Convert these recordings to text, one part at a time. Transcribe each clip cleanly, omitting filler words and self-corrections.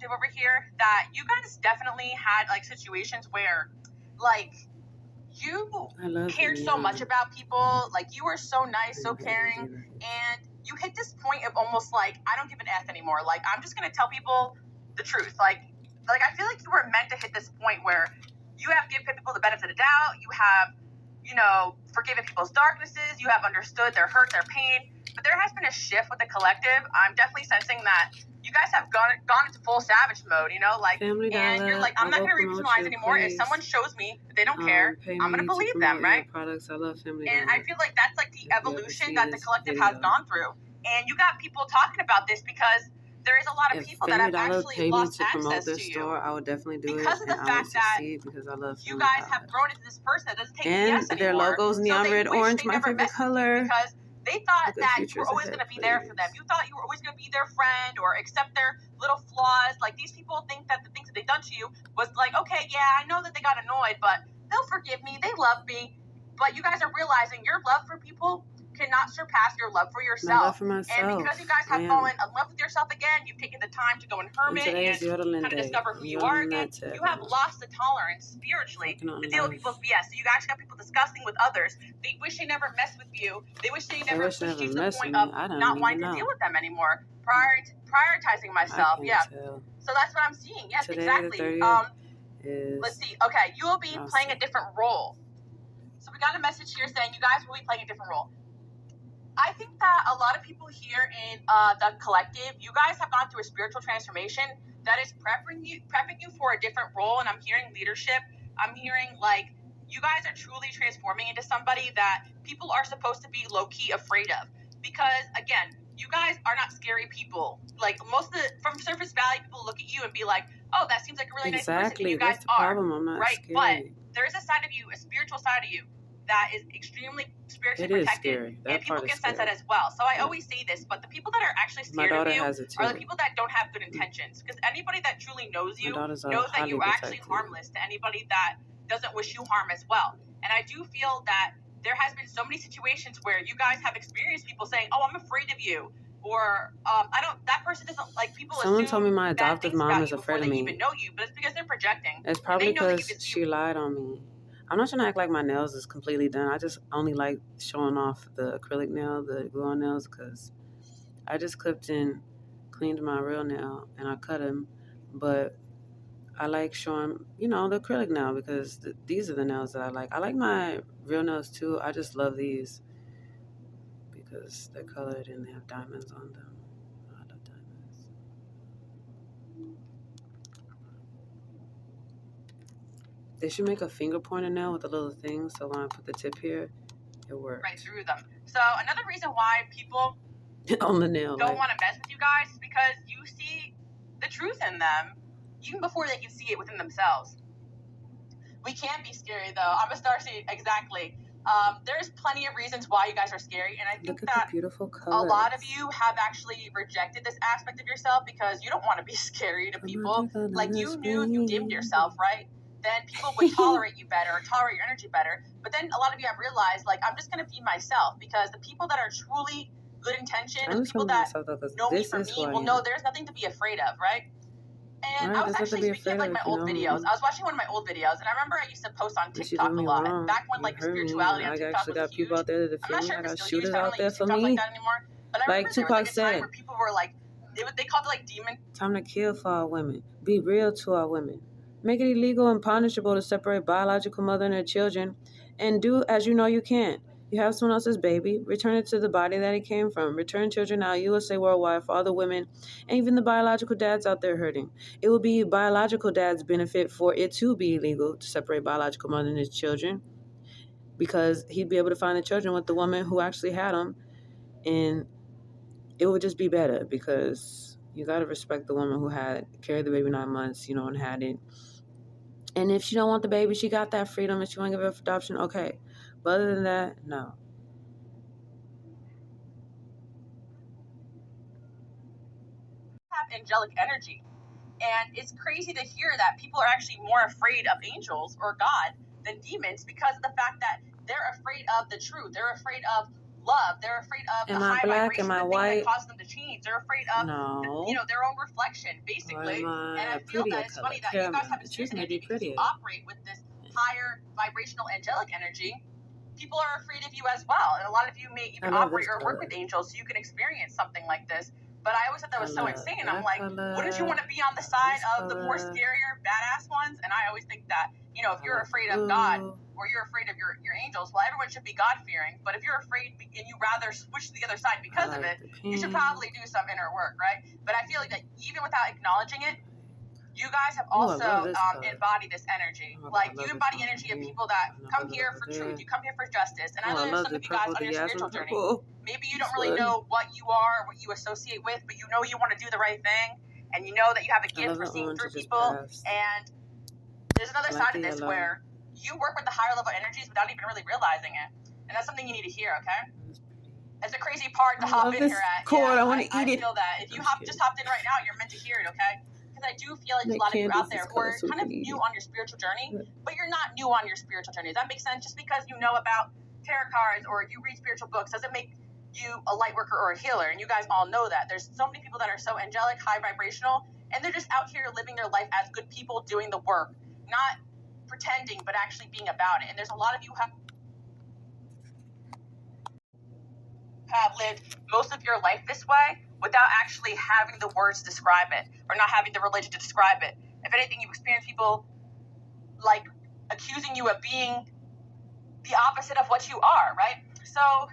Collective over here that you guys definitely had like situations where like you cared so much about people, like you were so nice, so caring, and you hit this point of almost like, I don't give an F anymore. Like, I'm just gonna tell people the truth. Like I feel like you were meant to hit this point where you have given people the benefit of the doubt, you have, you know, forgiven people's darknesses, you have understood their hurt, their pain, but there has been a shift with the collective. I'm definitely sensing that you guys have gone into full savage mode, you know, like, Family and Dollar, you're like, I'm not going to read between lines anymore. If someone shows me that they don't care, I'm going to believe them, right? Products. I love Family And Dollar. I feel like that's like the evolution that the collective has gone through. And you got people talking about this because there is a lot of people that have actually lost access to you. Store, I would definitely do because it. of the fact that because I love you guys have grown into this person that doesn't take BS and their anymore. logos neon red orange, my favorite color. Because they thought that you were always going to be there for them. You thought you were always going to be their friend or accept their little flaws. Like, these people think that the things that they've done to you was like, okay, yeah, I know that they got annoyed, but they'll forgive me. They love me. But you guys are realizing your love for people cannot surpass your love for yourself. My love for myself. And because you guys have fallen in love with yourself again, you've taken the time to go and hermit and kind of discover who you are again. You have lost the tolerance spiritually to deal with people's BS. So you actually got people discussing with others. They wish they never messed with you. They wish they never pushed you to the point of not wanting to deal with them anymore. Prioritizing myself. Yeah. So that's what I'm seeing. Yes, exactly. Let's see. Okay, you will be playing a different role. So we got a message here saying you guys will be playing a different role. I think that a lot of people here in the collective, you guys have gone through a spiritual transformation that is prepping you for a different role. And I'm hearing leadership. I'm hearing like you guys are truly transforming into somebody that people are supposed to be low-key afraid of. Because again, you guys are not scary people. Like most of the, from surface value, people look at you and be like, oh, that seems like a really nice person. And you guys are, right? Scary. But there is a side of you, a spiritual side of you, that is extremely spiritually protected, and people can sense that as well. So I always say this, but the people that are actually scared of you are the people that don't have good intentions. Because anybody that truly knows you knows that you're actually harmless to anybody that doesn't wish you harm as well. And I do feel that there has been so many situations where you guys have experienced people saying, "Oh, I'm afraid of you," or I don't. That person doesn't like people. Someone told me my adoptive mom is afraid of me. Even know you, but it's because they're projecting. It's probably because she lied on me. I'm not trying to act like my nails is completely done. I just only like showing off the acrylic nail, the glue-on nails, because I just clipped and cleaned my real nail and I cut them. But I like showing, you know, the acrylic nail because these are the nails that I like. I like my real nails too. I just love these because they're colored and they have diamonds on them. I love diamonds. They should make a finger pointer nail with a little thing, so when I put the tip here, it works. Right through them. So another reason why people on the nail don't want to mess with you guys is because you see the truth in them even before they can see it within themselves. We can be scary though. I'm gonna start saying exactly. There's plenty of reasons why you guys are scary, and I think that a lot of you have actually rejected this aspect of yourself because you don't want to be scary to people. Like you knew you dimmed yourself, right? Then people would tolerate you better, or tolerate your energy better. But then a lot of you have realized, like, I'm just going to be myself because the people that are truly good intentioned, the people that know me for me, will know there's nothing to be afraid of, right? And I was actually speaking of, like, my old videos. I was watching one of my old videos, and I remember I used to post on TikTok a lot. And back when, like, spirituality on TikTok was huge. I'm not sure if it's still used. I don't use TikTok like that anymore. But I remember there was, like, a time where people were, like, they called it, like, demon. Time to kill for our women. Be real to our women. Make it illegal and punishable to separate biological mother and her children, and do as you know you can't. You have someone else's baby, return it to the body that it came from. Return children now, USA worldwide, for all the women, and even the biological dads out there hurting. It will be biological dads' benefit for it to be illegal to separate biological mother and his children, because he'd be able to find the children with the woman who actually had them, and it would just be better, because you got to respect the woman who had carried the baby 9 months, you know, and had it. And if she don't want the baby, she got that freedom, and she want to give it for adoption, okay. But other than that, no. Have angelic energy. And it's crazy to hear that people are actually more afraid of angels or God than demons because of the fact that they're afraid of the truth. They're afraid of love. They're afraid of am the I high black? vibration, am I the white? things that cause them to change. They're afraid of, no. their own reflection, basically. Or am I and I feel that it's funny that you guys have experience energy because you operate with this higher vibrational angelic energy. People are afraid of you as well, and a lot of you may even operate or work with angels, so you can experience something like this. But I always thought that was so insane. I'm like, wouldn't you want to be on the side of the more scarier, badass ones? And I always think that, if you're afraid of God or you're afraid of your angels, well, everyone should be God-fearing. But if you're afraid and you rather switch to the other side because of it, you should probably do some inner work, right? But I feel like that even without acknowledging it, you guys have also embodied this energy. Like, you embody energy of people that come here for truth. You come here for justice. And I know some of you guys on your spiritual journey, maybe you don't really know what you are, what you associate with, but you know you want to do the right thing, and you know that you have a gift for seeing through people. And there's another side of this where you work with the higher level energies without even really realizing it. And that's something you need to hear, okay? It's a crazy part to hop in here at. I want to eat it. I feel that. If you just hopped in right now, you're meant to hear it, okay? Because I do feel like there's a lot of you out there who are kind of new on your spiritual journey, but you're not new on your spiritual journey. Does that make sense? Just because you know about tarot cards or you read spiritual books doesn't make you a light worker or a healer. And you guys all know that. There's so many people that are so angelic, high vibrational, and they're just out here living their life as good people doing the work, not pretending, but actually being about it. And there's a lot of you who have lived most of your life this way without actually having the words to describe it or not having the religion to describe it. If anything, you experience people like accusing you of being the opposite of what you are, right? So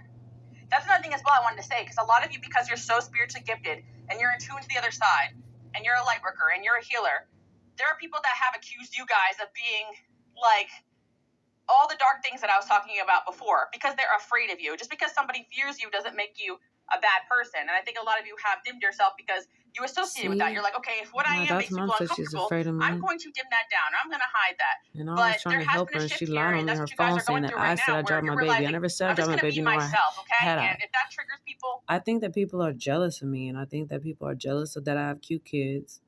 that's another thing as well I wanted to say, because a lot of you, because you're so spiritually gifted and you're in tune to the other side and you're a light worker and you're a healer, there are people that have accused you guys of being like all the dark things that I was talking about before because they're afraid of you. Just because somebody fears you doesn't make you a bad person. And I think a lot of you have dimmed yourself because you associate with that. You're like, okay, if what I am makes people uncomfortable, I'm going to dim that down. I'm going to hide that. And I was trying to help her, and she lied on me her phone saying that I said I dropped my baby. I never said I dropped my baby. Myself, okay? And if that triggers people, I think that people are jealous of me, and I think that people are jealous of that I have cute kids.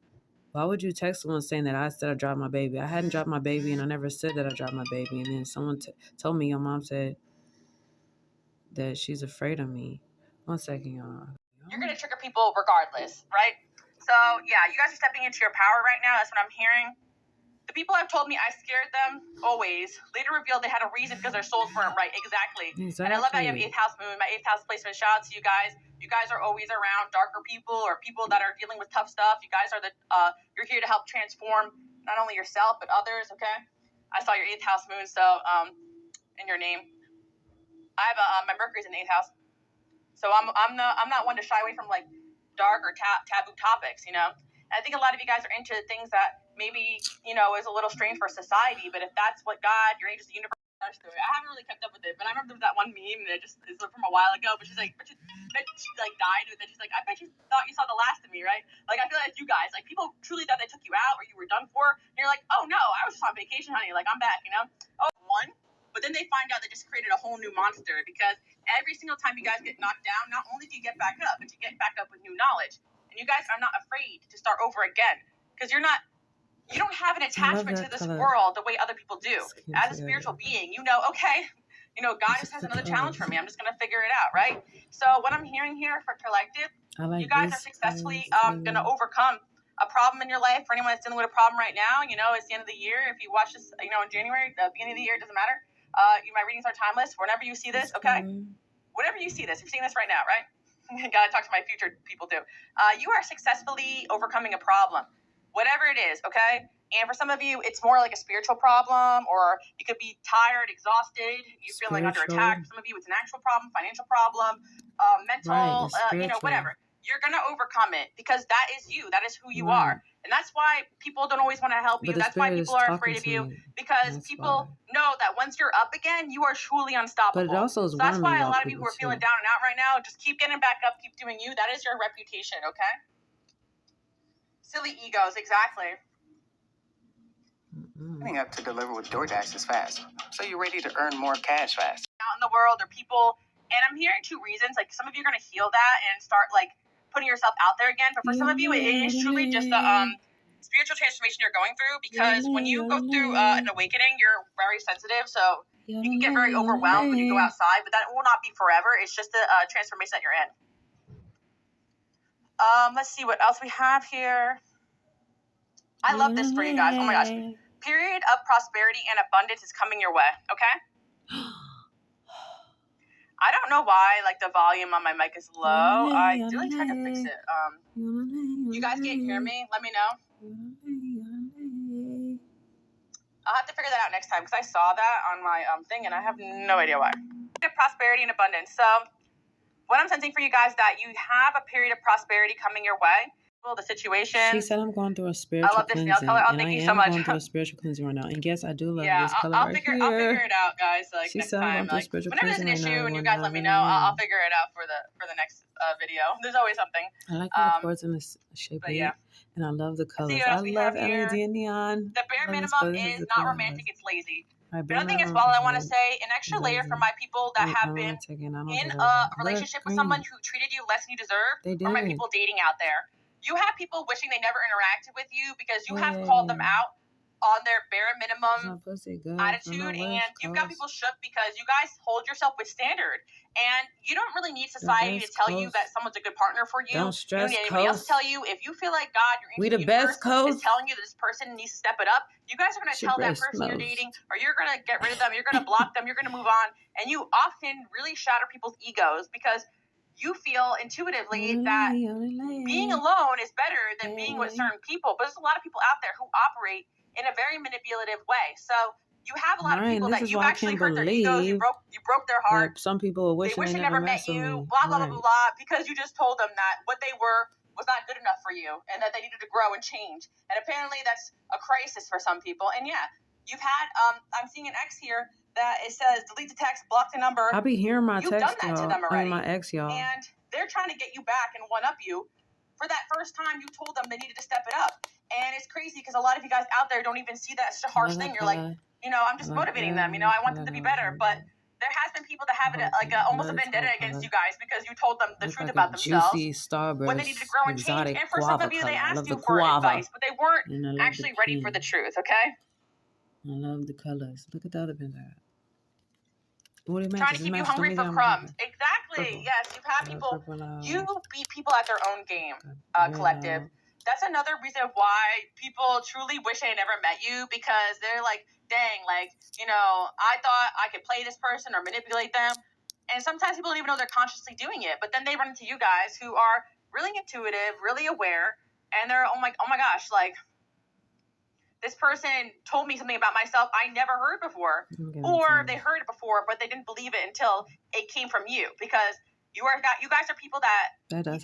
Why would you text someone saying that I said I dropped my baby? I hadn't dropped my baby, and I never said that I dropped my baby. And then someone told me your mom said that she's afraid of me. 1 second, y'all. You're going to trigger people regardless, right? So, yeah, you guys are stepping into your power right now. That's what I'm hearing. The people have told me I scared them always. Later revealed they had a reason because their souls weren't right. Exactly. And I love that you have 8th house moon, my 8th house placement. Shout out to you guys. You guys are always around darker people or people that are dealing with tough stuff. You guys are you're here to help transform not only yourself but others, okay? I saw your 8th house moon, so in your name. I have my Mercury's in the 8th house. So I'm not one to shy away from like dark or taboo topics, And I think a lot of you guys are into things that maybe, is a little strange for society, but if that's what God, your angels, the universe, story. I haven't really kept up with it, but I remember there was that one meme that is from a while ago, but she's like, she died, and then she's like, I bet you thought you saw the last of me, right? Like, I feel like you guys, like, people truly thought they took you out or you were done for, and you're like, oh no, I was just on vacation, honey, like, I'm back, but then they find out they just created a whole new monster, because every single time you guys get knocked down, not only do you get back up, but you get back up with new knowledge, and you guys are not afraid to start over again, because you don't have an attachment to this world the way other people do. As a spiritual being, okay, God just has another challenge for me. I'm just going to figure it out, right? So what I'm hearing here for collective, you guys are successfully going to overcome a problem in your life. For anyone that's dealing with a problem right now, it's the end of the year. If you watch this, in January, the beginning of the year, it doesn't matter. My readings are timeless. Whenever you see this, okay? Whenever you see this, you're seeing this right now, right? Gotta talk to my future people too. You are successfully overcoming a problem. Whatever it is, okay? And for some of you, it's more like a spiritual problem, or you could be tired, exhausted, you're feeling under attack. For some of you, it's an actual problem, financial problem, mental, whatever. You're going to overcome it because that is you. That is who you are. And that's why people don't always want to help you. That's why people are afraid of you, because people know that once you're up again, you are truly unstoppable. But it also is that's why a lot of you who are feeling down and out right now, just keep getting back up, keep doing you. That is your reputation, okay? Silly egos, exactly. Getting up to deliver with DoorDash is fast, so you're ready to earn more cash fast. Out in the world are people, and I'm hearing two reasons. Like, some of you are going to heal that and start like putting yourself out there again. But for some of you, it is truly just the spiritual transformation you're going through, because when you go through an awakening, you're very sensitive. So You can get very overwhelmed when you go outside, but that will not be forever. It's just a transformation that you're in. Let's see what else we have here. I love this for you guys. Oh my gosh. Period of prosperity and abundance is coming your way, okay? I don't know why, like, the volume on my mic is low. I really tried to fix it. You guys can't hear me? Let me know. I'll have to figure that out next time because I saw that on my thing and I have no idea why. Prosperity and abundance. So what I'm sensing for you guys that you have a period of prosperity coming your way. The situation. She said I'm going through a spiritual cleansing. I love this nail color. Oh, thank you so much. I'm going through a spiritual cleansing right now. And yes, I do love this color I'll figure it out, guys. Like, she next said time, like, whenever there's an issue and you guys let me know, I'll figure it out for the next video. There's always something. I like how the chords in this shape. Yeah. And I love the colors. I love LED and neon. The bare minimum is not romantic. It's lazy. Another thing as well, I want to say an extra layer for my people that have been in a relationship with someone who treated you less than you deserve, or my people dating out there. You have people wishing they never interacted with you because you have called them out on their bare minimum attitude, and you've got people shook because you guys hold yourself with standard, and you don't really need society to tell you that someone's a good partner for you. Don't stress. You don't need anybody else to tell you. If you feel like God, your the best is telling you that this person needs to step it up, you guys are going to tell that person you're dating, or you're going to get rid of them, you're going to block them, you're going to move on, and you often really shatter people's egos because you feel intuitively that being alone is better than being with certain people. But there's a lot of people out there who operate in a very manipulative way. So you have a lot of people that you actually hurt their egos. You broke their heart. Some people are wishing they never met you. Blah, blah, blah, blah, because you just told them that what they were was not good enough for you and that they needed to grow and change. And apparently that's a crisis for some people. And yeah, you've had, I'm seeing an X here that it says delete the text, block the number. I'll be hearing my You've text, done that to them already. My ex, y'all. And they're trying to get you back and one-up you for that first time you told them they needed to step it up. And it's crazy because a lot of you guys out there don't even see that as a harsh thing. You're like, I'm just motivating them. I want them to be better. But there has been people that have it like almost a vendetta against you guys because you told them the truth about themselves when they needed to grow and change. And for some of you, they asked you for advice, but they weren't actually ready for the truth, okay? I love the colors. Look at the other pins I got. Trying to keep you hungry for crumbs. Exactly. Yes, you've had people. You beat people at their own game, collective. That's another reason why people truly wish they never met you because they're like, dang, like, I thought I could play this person or manipulate them. And sometimes people don't even know they're consciously doing it. But then they run into you guys who are really intuitive, really aware. And they're, oh my gosh, like, this person told me something about myself I never heard before. Or they heard it before, but they didn't believe it until it came from you. Because you guys are people that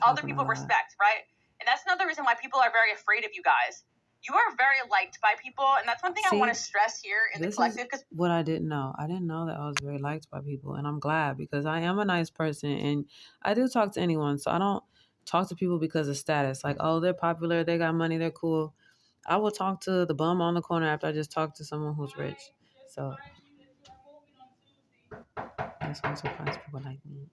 other people respect, right? And that's another reason why people are very afraid of you guys. You are very liked by people, and that's one thing I want to stress here in the collective. Because what I didn't know. I didn't know that I was very liked by people, and I'm glad because I am a nice person, and I do talk to anyone. So I don't talk to people because of status. Like, oh, they're popular, they got money, they're cool. I will talk to the bum on the corner after I just talked to someone who's rich. So that's what surprised people like me.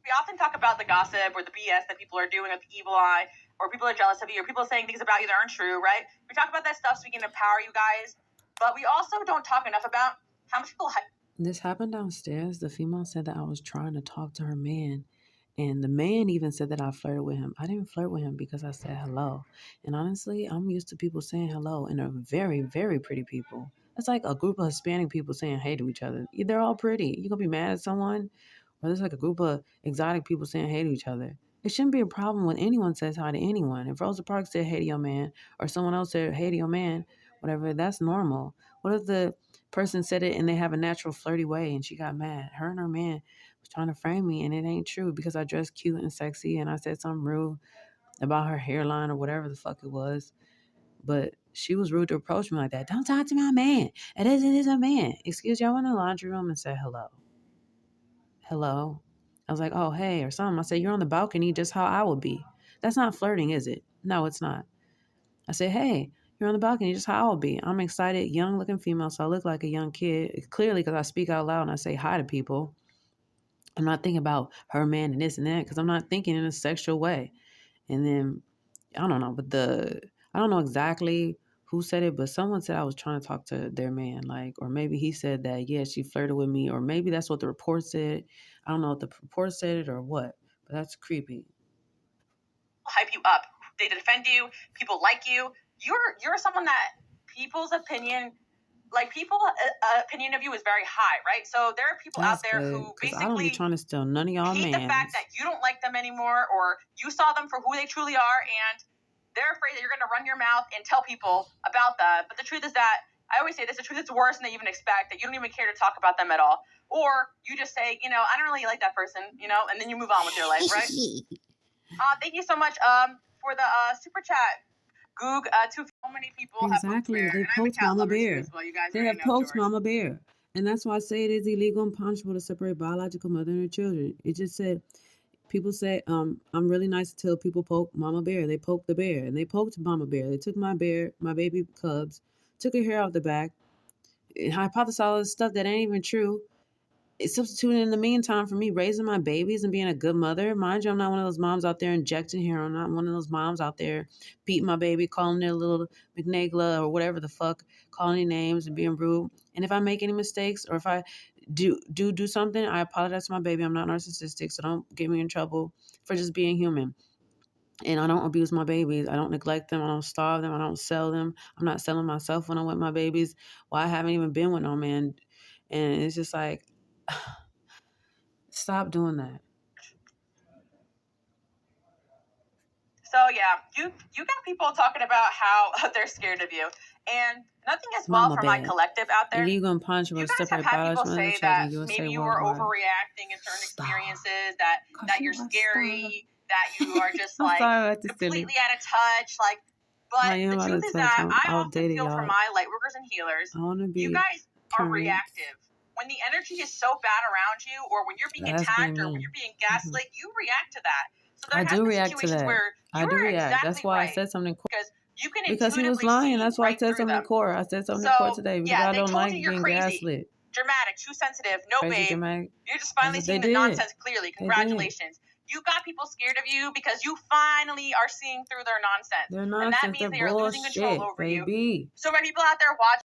We often talk about the gossip or the BS that people are doing with the evil eye, or people are jealous of you, or people are saying things about you that aren't true, right? We talk about that stuff so we can empower you guys, but we also don't talk enough about how much people This happened downstairs. The female said that I was trying to talk to her man, and the man even said that I flirted with him. I didn't flirt with him because I said hello. And honestly, I'm used to people saying hello, and they're very, very pretty people. It's like a group of Hispanic people saying hey to each other. They're all pretty. You gonna be mad at someone? Or there's like a group of exotic people saying hey to each other. It shouldn't be a problem when anyone says hi to anyone. If Rosa Parks said hey to your man, or someone else said hey to your man, whatever, that's normal. What if the person said it and they have a natural flirty way and she got mad? Her and her man was trying to frame me, and it ain't true because I dressed cute and sexy and I said something rude about her hairline or whatever the fuck it was. But she was rude to approach me like that. Don't talk to my man. It is a man. Excuse you, I went in the laundry room and said hello. Hello. I was like, oh, hey, or something. I said, you're on the balcony just how I would be. That's not flirting, is it? No, it's not. I said, hey, you're on the balcony just how I would be. I'm excited, young-looking female, so I look like a young kid. Clearly, because I speak out loud and I say hi to people. I'm not thinking about her man and this and that because I'm not thinking in a sexual way. And then, I don't know, but I don't know exactly who said it, but someone said I was trying to talk to their man, like, or maybe he said that, yeah, she flirted with me, or maybe that's what the report said. I don't know if the report said it or what, but that's creepy. Hype you up. They defend you. People like you. You're someone that people's opinion, opinion of you is very high, right? So there are people That's out there good, who 'cause I don't be basically trying to steal none of y'all hate the fact that you don't like them anymore, or you saw them for who they truly are, and they're afraid that you're going to run your mouth and tell people about that. But the truth is that, I always say this, the truth is worse than they even expect, that you don't even care to talk about them at all. Or you just say, I don't really like that person, and then you move on with your life, right? Thank you so much for the super chat. Goog, so many people exactly. have They poked Mama Bear. They have poked Mama Bear. And that's why I say it is illegal and punishable to separate biological mother and her children. It just said, people say, I'm really nice until people poke Mama Bear. They poked the bear, and they poked Mama Bear. They took my baby cubs, took her hair off the back, and hypothesized all this stuff that ain't even true. It's substituting in the meantime for me raising my babies and being a good mother. Mind you, I'm not one of those moms out there injecting hair. I'm not one of those moms out there beating my baby, calling their little McNagla or whatever the fuck, calling any names and being rude. And if I make any mistakes, or if I do something, I apologize to my baby. I'm not narcissistic, so don't get me in trouble for just being human. And I don't abuse my babies. I don't neglect them. I don't starve them. I don't sell them. I'm not selling myself when I'm with my babies. Well, I haven't even been with no man. And it's just like, stop doing that. So yeah, you got people talking about how they're scared of you, and nothing as well from my collective out there. Illegal and punishable. You guys have had people say that maybe you were overreacting in certain experiences, that you're scary, that you are just completely out of touch, But the truth is that I often feel for my light workers and healers, you guys are reactive. When the energy is so bad around you, or when you're being attacked, or when you're being gaslit, you react to that. So there I do react to that. I do react. Exactly that's why I said something. Because he was lying. That's why I said something to court. I said something to court today because I don't like being gaslit. Dramatic, too sensitive, no crazy, babe. Dramatic. You're just finally seeing the nonsense clearly. Congratulations. You got people scared of you because you finally are seeing through their nonsense. Their nonsense. And that means they are losing control over you. So my people out there watching,